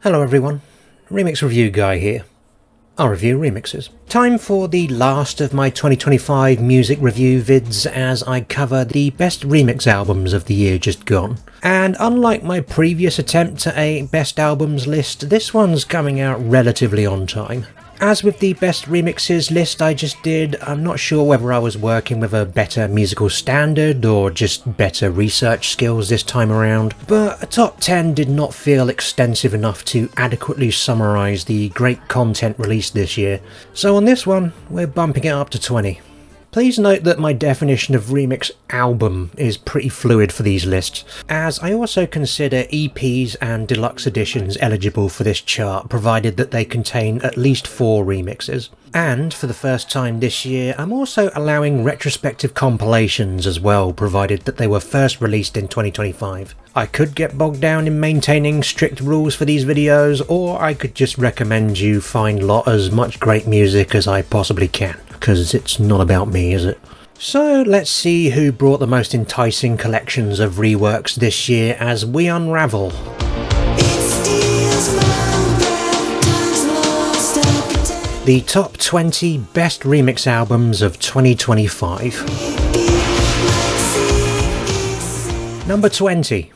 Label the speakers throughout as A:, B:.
A: Hello everyone, Remix Review Guy here. I'll review remixes. Time for the last of my 2025 music review vids as I cover the best remix albums of the year just gone. And unlike my previous attempt at a best albums list, this one's coming out relatively on time. As with the best remixes list I just did, I'm not sure whether I was working with a better musical standard or just better research skills this time around, but a top 10 did not feel extensive enough to adequately summarise the great content released this year, so on this one, we're bumping it up to 20. Please note that my definition of remix album is pretty fluid for these lists, as I also consider EPs and deluxe editions eligible for this chart provided that they contain at least 4 remixes. And for the first time this year, I'm also allowing retrospective compilations as well, provided that they were first released in 2025. I could get bogged down in maintaining strict rules for these videos, or I could just recommend you find as much great music as I possibly can, because it's not about me, is it? So let's see who brought the most enticing collections of reworks this year as we unravel. The top 20 best remix albums of 2025. Number 20.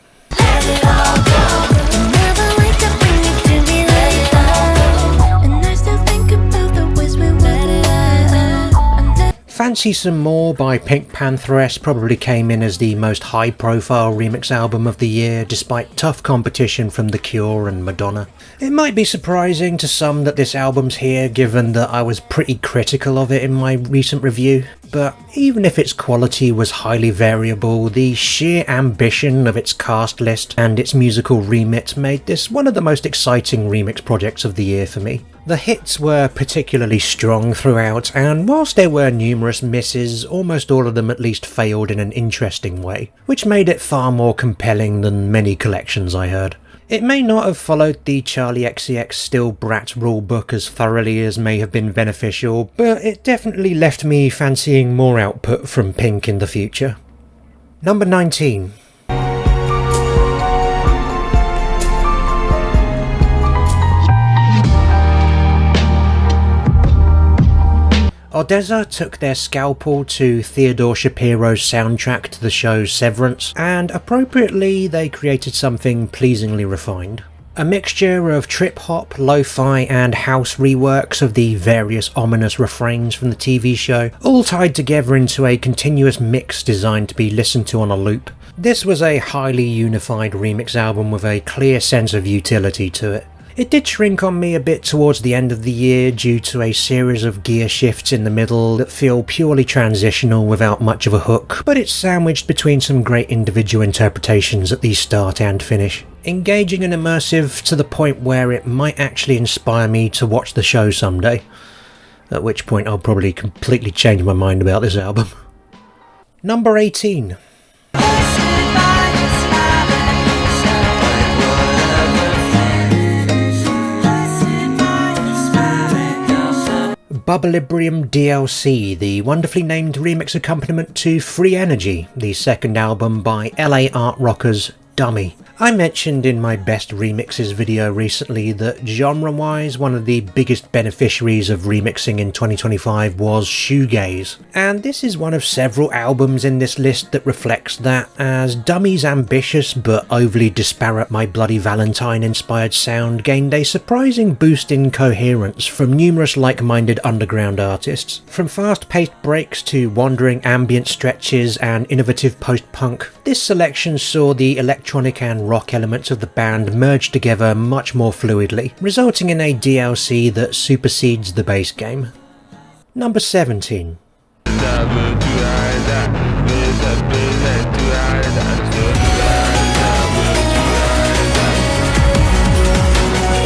A: Fancy Some More by Pink Pantheress probably came in as the most high-profile remix album of the year, despite tough competition from The Cure and Madonna. It might be surprising to some that this album's here, given that I was pretty critical of it in my recent review, but even if its quality was highly variable, the sheer ambition of its cast list and its musical remit made this one of the most exciting remix projects of the year for me. The hits were particularly strong throughout, and whilst there were numerous misses, almost all of them at least failed in an interesting way, which made it far more compelling than many collections I heard. It may not have followed the Charlie XCX Still Brat rulebook as thoroughly as may have been beneficial, but it definitely left me fancying more output from Pink in the future. Number 19. ODESZA took their scalpel to Theodore Shapiro's soundtrack to the show Severance, and appropriately they created something pleasingly refined. A mixture of trip-hop, lo-fi and house reworks of the various ominous refrains from the TV show, all tied together into a continuous mix designed to be listened to on a loop. This was a highly unified remix album with a clear sense of utility to it. It did shrink on me a bit towards the end of the year due to a series of gear shifts in the middle that feel purely transitional without much of a hook, but it's sandwiched between some great individual interpretations at the start and finish. Engaging and immersive to the point where it might actually inspire me to watch the show someday, at which point I'll probably completely change my mind about this album. Number 18. Bubblibrium DLC, the wonderfully named remix accompaniment to Free Energy, the second album by LA art rockers Dummy. I mentioned in my best remixes video recently that genre-wise one of the biggest beneficiaries of remixing in 2025 was shoegaze, and this is one of several albums in this list that reflects that, as Dummy's ambitious but overly disparate My Bloody Valentine inspired sound gained a surprising boost in coherence from numerous like-minded underground artists. From fast-paced breaks to wandering ambient stretches and innovative post-punk, this selection saw the electronic and rock elements of the band merge together much more fluidly, resulting in a DLC that supersedes the base game. Number 17.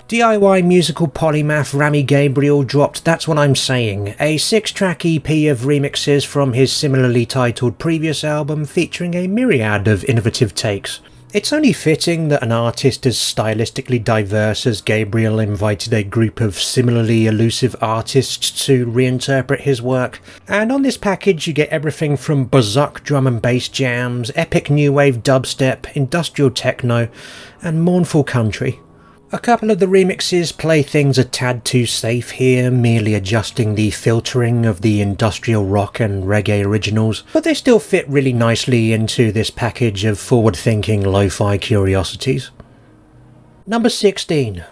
A: DIY musical polymath Rami Gabriel dropped That's What I'm Saying, a 6-track EP of remixes from his similarly titled previous album featuring a myriad of innovative takes. It's only fitting that an artist as stylistically diverse as Gabriel invited a group of similarly elusive artists to reinterpret his work, and on this package you get everything from bazuck drum and bass jams, epic new wave dubstep, industrial techno, and mournful country. A couple of the remixes play things a tad too safe here, merely adjusting the filtering of the industrial rock and reggae originals, but they still fit really nicely into this package of forward-thinking lo-fi curiosities. Number 16.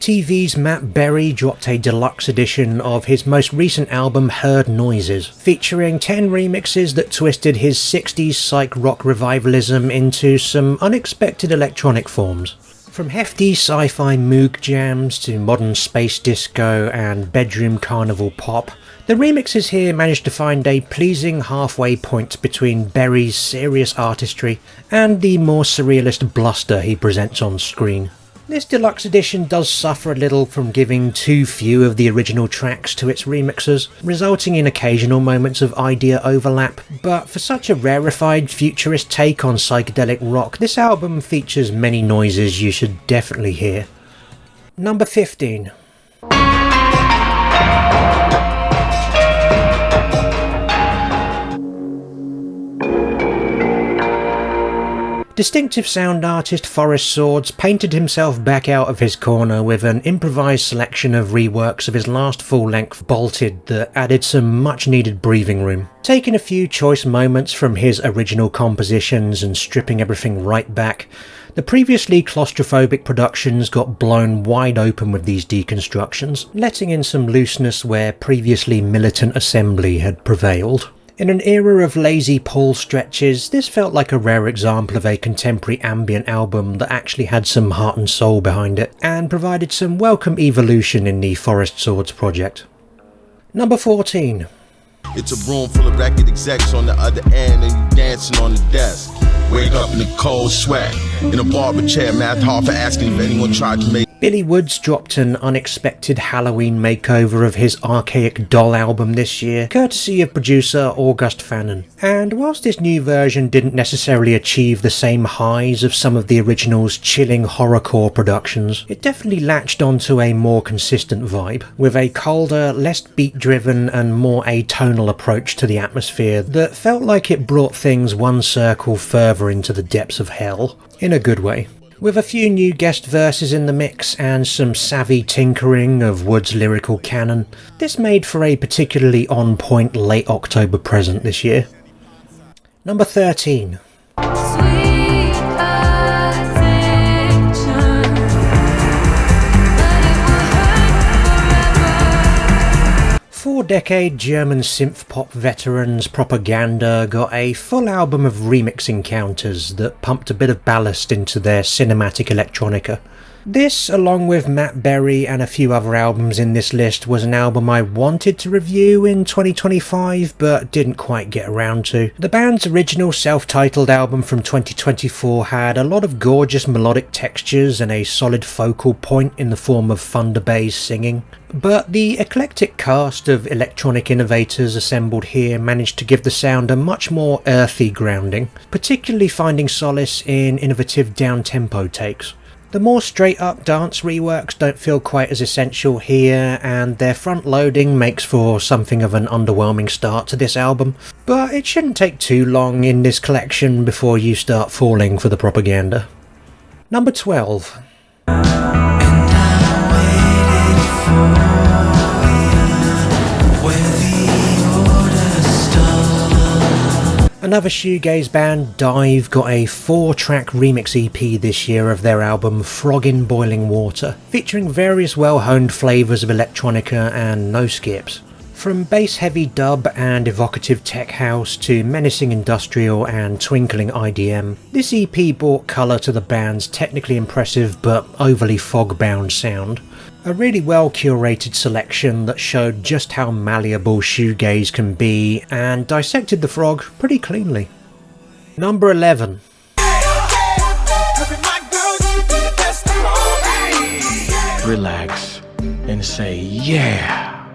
A: TV's Matt Berry dropped a deluxe edition of his most recent album Heard Noises, featuring 10 remixes that twisted his 60s psych rock revivalism into some unexpected electronic forms. From hefty sci-fi moog jams to modern space disco and bedroom carnival pop, the remixes here managed to find a pleasing halfway point between Berry's serious artistry and the more surrealist bluster he presents on screen. This deluxe edition does suffer a little from giving too few of the original tracks to its remixers, resulting in occasional moments of idea overlap, but for such a rarefied futurist take on psychedelic rock, this album features many noises you should definitely hear. Number 15. Distinctive sound artist Forrest Swords painted himself back out of his corner with an improvised selection of reworks of his last full-length Bolted that added some much-needed breathing room. Taking a few choice moments from his original compositions and stripping everything right back, the previously claustrophobic productions got blown wide open with these deconstructions, letting in some looseness where previously militant assembly had prevailed. In an era of lazy pull stretches, this felt like a rare example of a contemporary ambient album that actually had some heart and soul behind it, and provided some welcome evolution in the Forrest Swords project. Number 14.
B: It's a room full of record execs on the other end and you dancing on the desk. Wake up in the cold sweat, in a barber chair, math hard for asking if anyone tried to make.
A: Billy Woods dropped an unexpected Halloween makeover of his Archaic Doll album this year, courtesy of producer August Fannin. And whilst this new version didn't necessarily achieve the same highs of some of the original's chilling horrorcore productions, it definitely latched onto a more consistent vibe, with a colder, less beat-driven and more atonal approach to the atmosphere that felt like it brought things one circle further into the depths of hell, in a good way. With a few new guest verses in the mix and some savvy tinkering of Wood's lyrical canon, this made for a particularly on-point late October present this year. Number 13. Four-decade German synth-pop veterans Propaganda got a full album of remix encounters that pumped a bit of ballast into their cinematic electronica. This, along with Matt Berry and a few other albums in this list, was an album I wanted to review in 2025 but didn't quite get around to. The band's original self-titled album from 2024 had a lot of gorgeous melodic textures and a solid focal point in the form of thunder bass singing, but the eclectic cast of electronic innovators assembled here managed to give the sound a much more earthy grounding, particularly finding solace in innovative down-tempo takes. The more straight-up dance reworks don't feel quite as essential here, and their front-loading makes for something of an underwhelming start to this album, but it shouldn't take too long in this collection before you start falling for the propaganda. Number 12. Another shoegaze band, Dive, got a 4-track remix EP this year of their album Frog in Boiling Water, featuring various well-honed flavours of electronica and no skips. From bass-heavy dub and evocative tech house to menacing industrial and twinkling IDM, this EP brought colour to the band's technically impressive but overly fog-bound sound. A really well-curated selection that showed just how malleable shoegaze can be and dissected the frog pretty cleanly. Number 11.
C: Relax and say yeah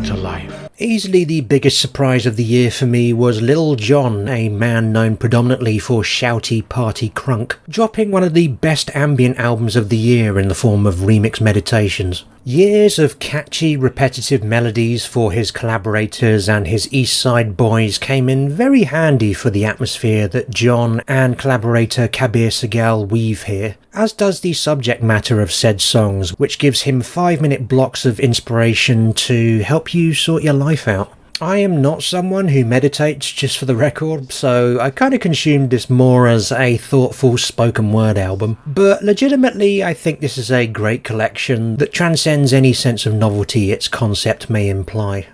C: to life.
A: Easily the biggest surprise of the year for me was Lil Jon, a man known predominantly for shouty party crunk, dropping one of the best ambient albums of the year in the form of Remix Meditations. Years of catchy, repetitive melodies for his collaborators and his East Side boys came in very handy for the atmosphere that John and collaborator Kabir Segal weave here, as does the subject matter of said songs, which gives him 5-minute blocks of inspiration to help you sort your life out. I am not someone who meditates, just for the record, so I kind of consumed this more as a thoughtful spoken word album, but legitimately I think this is a great collection that transcends any sense of novelty its concept may imply.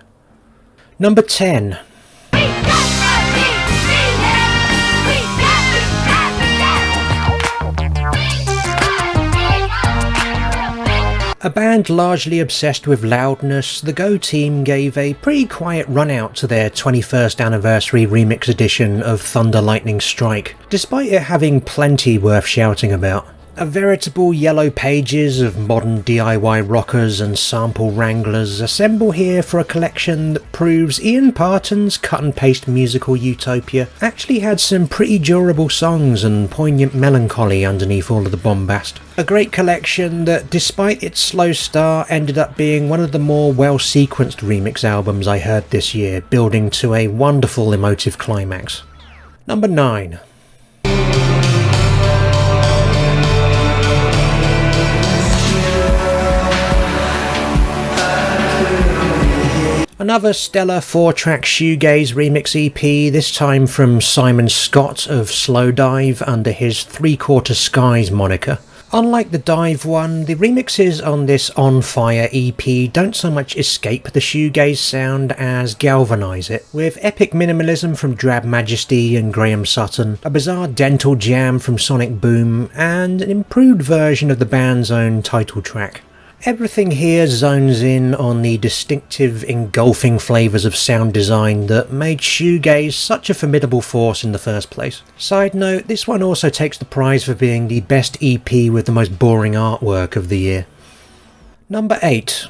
A: Number 10. A band largely obsessed with loudness, the Go team gave a pretty quiet run out to their 21st anniversary remix edition of Thunder Lightning Strike, despite it having plenty worth shouting about. A veritable yellow pages of modern DIY rockers and sample wranglers assemble here for a collection that proves Ian Parton's cut-and-paste musical utopia actually had some pretty durable songs and poignant melancholy underneath all of the bombast. A great collection that, despite its slow start, ended up being one of the more well-sequenced remix albums I heard this year, building to a wonderful emotive climax. Number 9. Another stellar 4-track shoegaze remix EP, this time from Simon Scott of Slowdive under his 3/4 Skies moniker. Unlike the Dive one, the remixes on this On Fire EP don't so much escape the shoegaze sound as galvanise it, with epic minimalism from Drab Majesty and Graham Sutton, a bizarre dental jam from Sonic Boom, and an improved version of the band's own title track. Everything here zones in on the distinctive, engulfing flavours of sound design that made shoegaze such a formidable force in the first place. Side note, this one also takes the prize for being the best EP with the most boring artwork of the year. Number 8.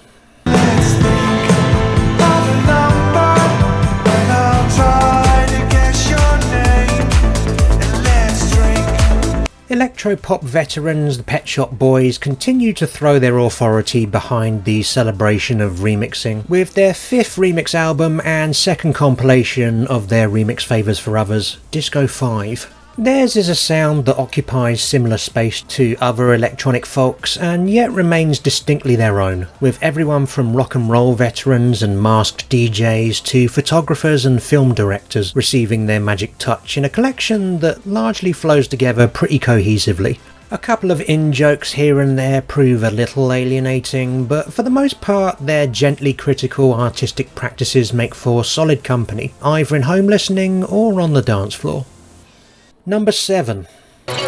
A: Electropop veterans, the Pet Shop Boys, continue to throw their authority behind the celebration of remixing, with their 5th remix album and 2nd compilation of their remix favours for others, Disco 5. Theirs is a sound that occupies similar space to other electronic folks and yet remains distinctly their own, with everyone from rock and roll veterans and masked DJs to photographers and film directors receiving their magic touch in a collection that largely flows together pretty cohesively. A couple of in-jokes here and there prove a little alienating, but for the most part their gently critical artistic practices make for solid company, either in home listening or on the dance floor. Number 7.
D: Body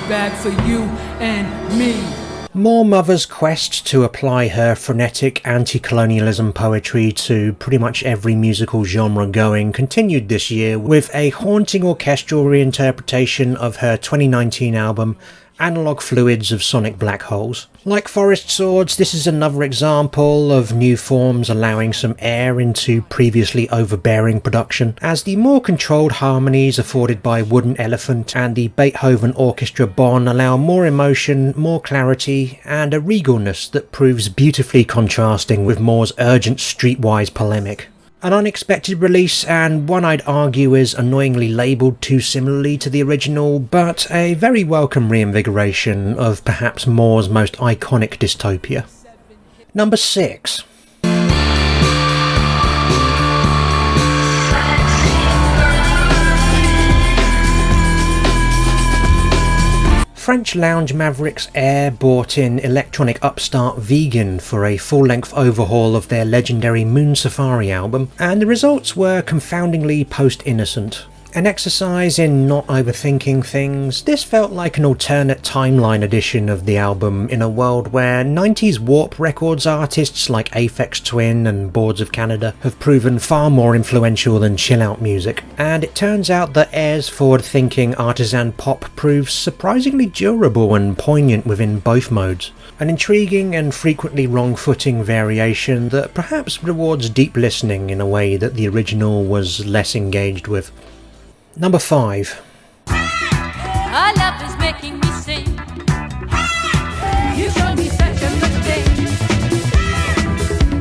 D: bag for you and me.
A: More Mother's quest to apply her frenetic anti-colonialism poetry to pretty much every musical genre going continued this year with a haunting orchestral reinterpretation of her 2019 album Analog Fluids of Sonic Black Holes. Like Forest Swords, this is another example of new forms allowing some air into previously overbearing production, as the more controlled harmonies afforded by Wooden Elephant and the Beethoven Orchestra Bonn allow more emotion, more clarity, and a regalness that proves beautifully contrasting with Moore's urgent streetwise polemic. An unexpected release, and one I'd argue is annoyingly labelled too similarly to the original, but a very welcome reinvigoration of perhaps Moore's most iconic dystopia. Number 6. French lounge mavericks Air brought in electronic upstart Vegan for a full-length overhaul of their legendary Moon Safari album, and the results were confoundingly post-innocent. An exercise in not overthinking things, this felt like an alternate timeline edition of the album in a world where 90s Warp Records artists like Aphex Twin and Boards of Canada have proven far more influential than chill-out music, and it turns out that Air's forward-thinking artisan pop proves surprisingly durable and poignant within both modes. An intriguing and frequently wrong-footing variation that perhaps rewards deep listening in a way that the original was less engaged with. Number 5.
E: making me sing. You showed me such a good thing.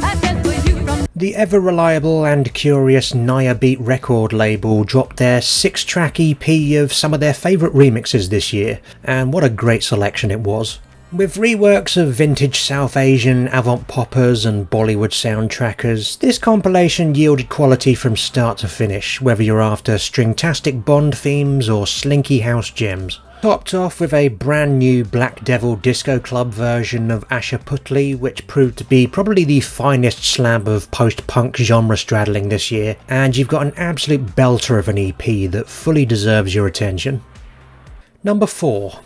E: I felt for you from
A: The ever-reliable and curious Naya Beat record label dropped their 6-track EP of some of their favourite remixes this year, and what a great selection it was. With reworks of vintage South Asian avant-poppers and Bollywood soundtrackers, this compilation yielded quality from start to finish, whether you're after stringtastic Bond themes or slinky house gems. Topped off with a brand new Black Devil Disco Club version of Asha Putli, which proved to be probably the finest slab of post-punk genre straddling this year, and you've got an absolute belter of an EP that fully deserves your attention. Number 4.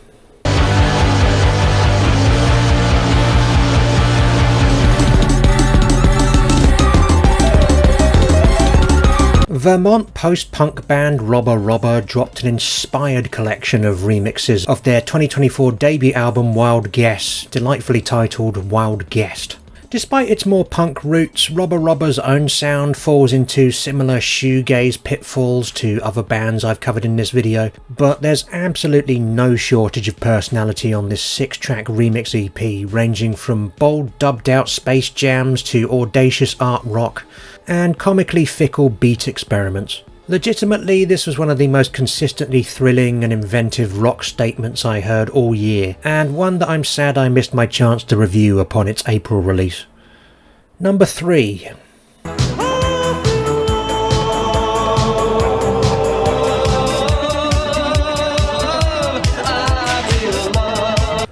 A: Vermont post-punk band Robber Robber dropped an inspired collection of remixes of their 2024 debut album Wild Guess, delightfully titled Wild Guest. Despite its more punk roots, Robber Robber's own sound falls into similar shoegaze pitfalls to other bands I've covered in this video, but there's absolutely no shortage of personality on this 6-track remix EP, ranging from bold dubbed out space jams to audacious art rock, and comically fickle beat experiments. Legitimately, this was one of the most consistently thrilling and inventive rock statements I heard all year, and one that I'm sad I missed my chance to review upon its April release. Number 3.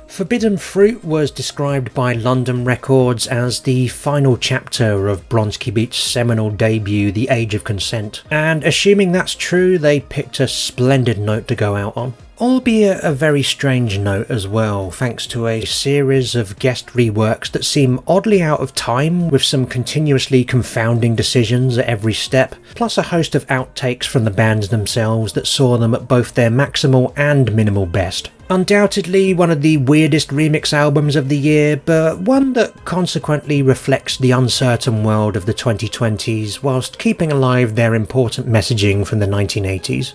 A: Forbidden Fruit was described by London Records as the final chapter of Bronski Beat's seminal debut The Age of Consent, and assuming that's true, they picked a splendid note to go out on. Albeit a very strange note as well, thanks to a series of guest reworks that seem oddly out of time, with some continuously confounding decisions at every step, plus a host of outtakes from the bands themselves that saw them at both their maximal and minimal best. Undoubtedly one of the weirdest remix albums of the year, but one that consequently reflects the uncertain world of the 2020s whilst keeping alive their important messaging from the 1980s.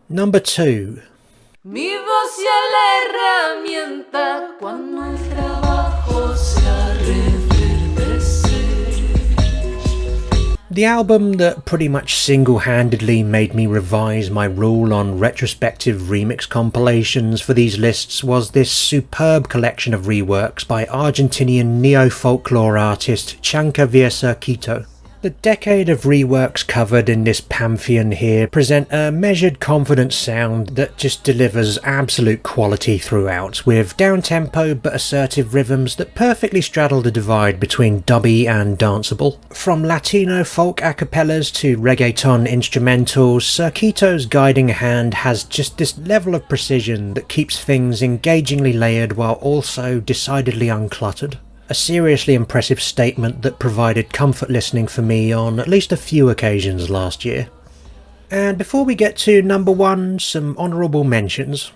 A: Number 2.
E: mi voz y la herramienta cuando el trabajo sea reverdecer.
A: The album that pretty much single-handedly made me revise my rule on retrospective remix compilations for these lists was this superb collection of reworks by Argentinian neo-folklore artist Chanca Viesa Quito. The decade of reworks covered in this pantheon here present a measured, confident sound that just delivers absolute quality throughout, with down-tempo but assertive rhythms that perfectly straddle the divide between dubby and danceable. From Latino folk acapellas to reggaeton instrumentals, Cirquito's guiding hand has just this level of precision that keeps things engagingly layered while also decidedly uncluttered. A seriously impressive statement that provided comfort listening for me on at least a few occasions last year. And before we get to number 1, some honourable mentions.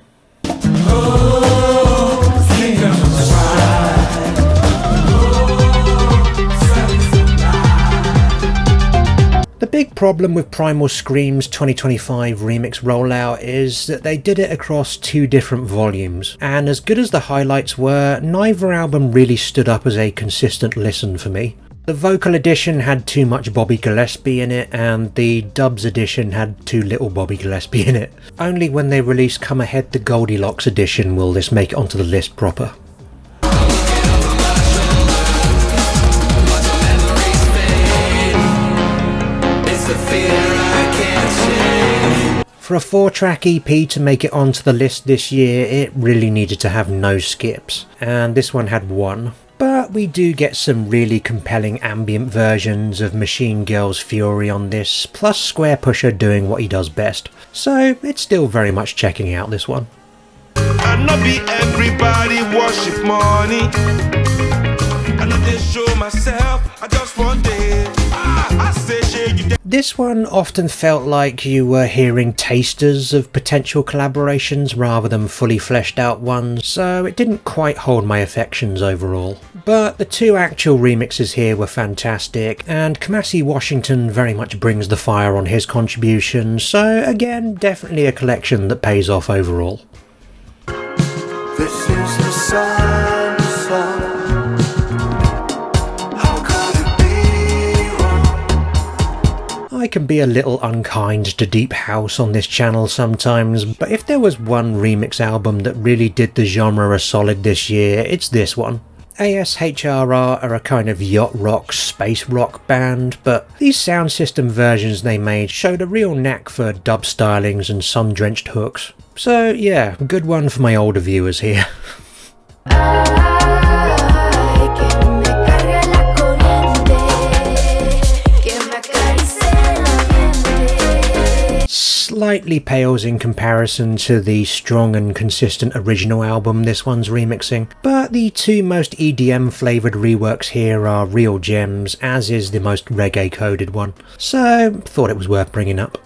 A: The big problem with Primal Scream's 2025 remix rollout is that they did it across 2 different volumes, and as good as the highlights were, neither album really stood up as a consistent listen for me. The vocal edition had too much Bobby Gillespie in it, and the dubs edition had too little Bobby Gillespie in it. Only when they release Come Ahead the Goldilocks edition will this make it onto the list proper. For a 4-track EP to make it onto the list this year, it really needed to have no skips, and this one had 1. But we do get some really compelling ambient versions of Machine Girl's Fury on this, plus Square Pusher doing what he does best, so it's still very much checking out, this one.
F: I know be everybody worship money. I know they show myself, I just want it. I say shit you.
A: This one often felt like you were hearing tasters of potential collaborations rather than fully fleshed out ones, so it didn't quite hold my affections overall. But the 2 actual remixes here were fantastic, and Kamasi Washington very much brings the fire on his contribution, so again, definitely a collection that pays off overall.
G: sun, the sun. How could it be wrong?
A: I can be a little unkind to deep house on this channel sometimes, but if there was one remix album that really did the genre a solid this year, it's this one. ASHRR are a kind of yacht rock, space rock band, but these sound system versions they made showed a real knack for dub stylings and sun-drenched hooks. So yeah, good one for my older viewers here. Slightly pales in comparison to the strong and consistent original album this one's remixing, but the two most EDM flavoured reworks here are real gems, as is the most reggae coded one, so thought it was worth bringing up.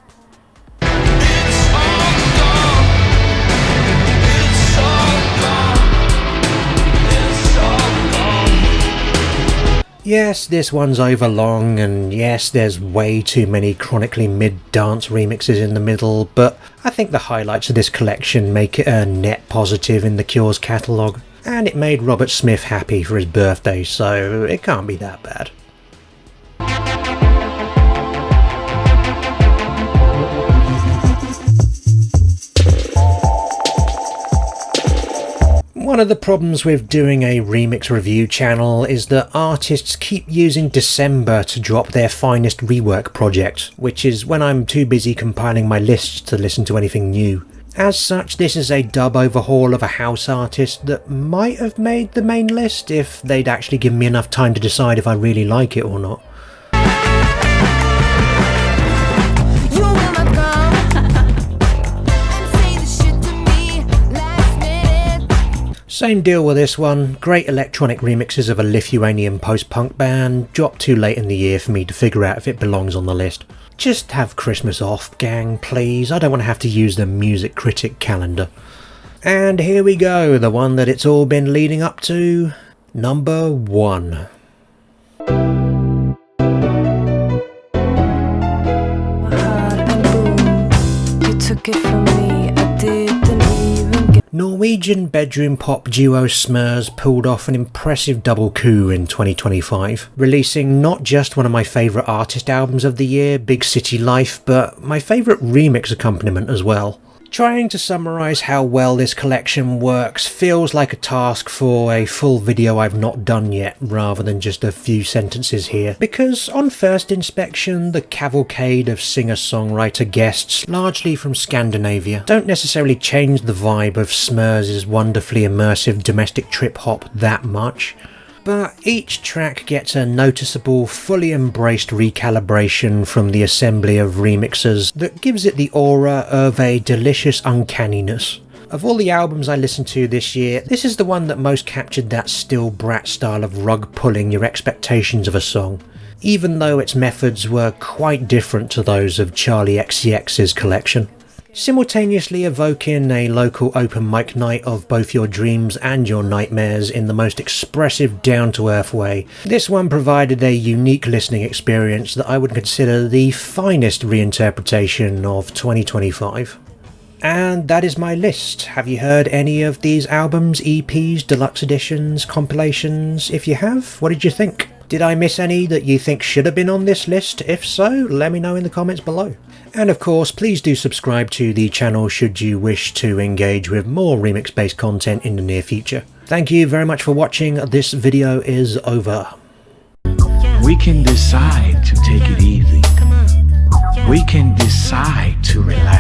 A: Yes, this one's overlong, and yes, there's way too many chronically mid-dance remixes in the middle, but I think the highlights of this collection make it a net positive in The Cure's catalogue, and it made Robert Smith happy for his birthday, so it can't be that bad. One of the problems with doing a remix review channel is that artists keep using December to drop their finest rework project, which is when I'm too busy compiling my lists to listen to anything new. As such, this is a dub overhaul of a house artist that might have made the main list if they'd actually given me enough time to decide if I really like it or not. Same deal with this one, great electronic remixes of a Lithuanian post-punk band, dropped too late in the year for me to figure out if it belongs on the list. Just have Christmas off, gang, please, I don't want to have to use the music critic calendar. And here we go, the one that it's all been leading up to, number 1.
H: You took it from me, I didn't even get.
A: Norwegian bedroom pop duo Smurs pulled off an impressive double coup in 2025, releasing not just one of my favourite artist albums of the year, Big City Life, but my favourite remix accompaniment as well. Trying to summarise how well this collection works feels like a task for a full video I've not done yet, rather than just a few sentences here, because on first inspection the cavalcade of singer-songwriter guests, largely from Scandinavia, don't necessarily change the vibe of Smurs' wonderfully immersive domestic trip-hop that much. But each track gets a noticeable, fully embraced recalibration from the assembly of remixers that gives it the aura of a delicious uncanniness. Of all the albums I listened to this year, this is the one that most captured that still brat style of rug-pulling your expectations of a song, even though its methods were quite different to those of Charlie XCX's collection. Simultaneously evoking a local open mic night of both your dreams and your nightmares in the most expressive, down-to-earth way, this one provided a unique listening experience that I would consider the finest reinterpretation of 2025. And that is my list. Have you heard any of these albums, EPs, deluxe editions, compilations? If you have, what did you think? Did I miss any that you think should have been on this list? If so, let me know in the comments below. And of course, please do subscribe to the channel should you wish to engage with more remix-based content in the near future. Thank you very much for watching. This video is over.
C: We can decide to take it easy. We can decide to relax.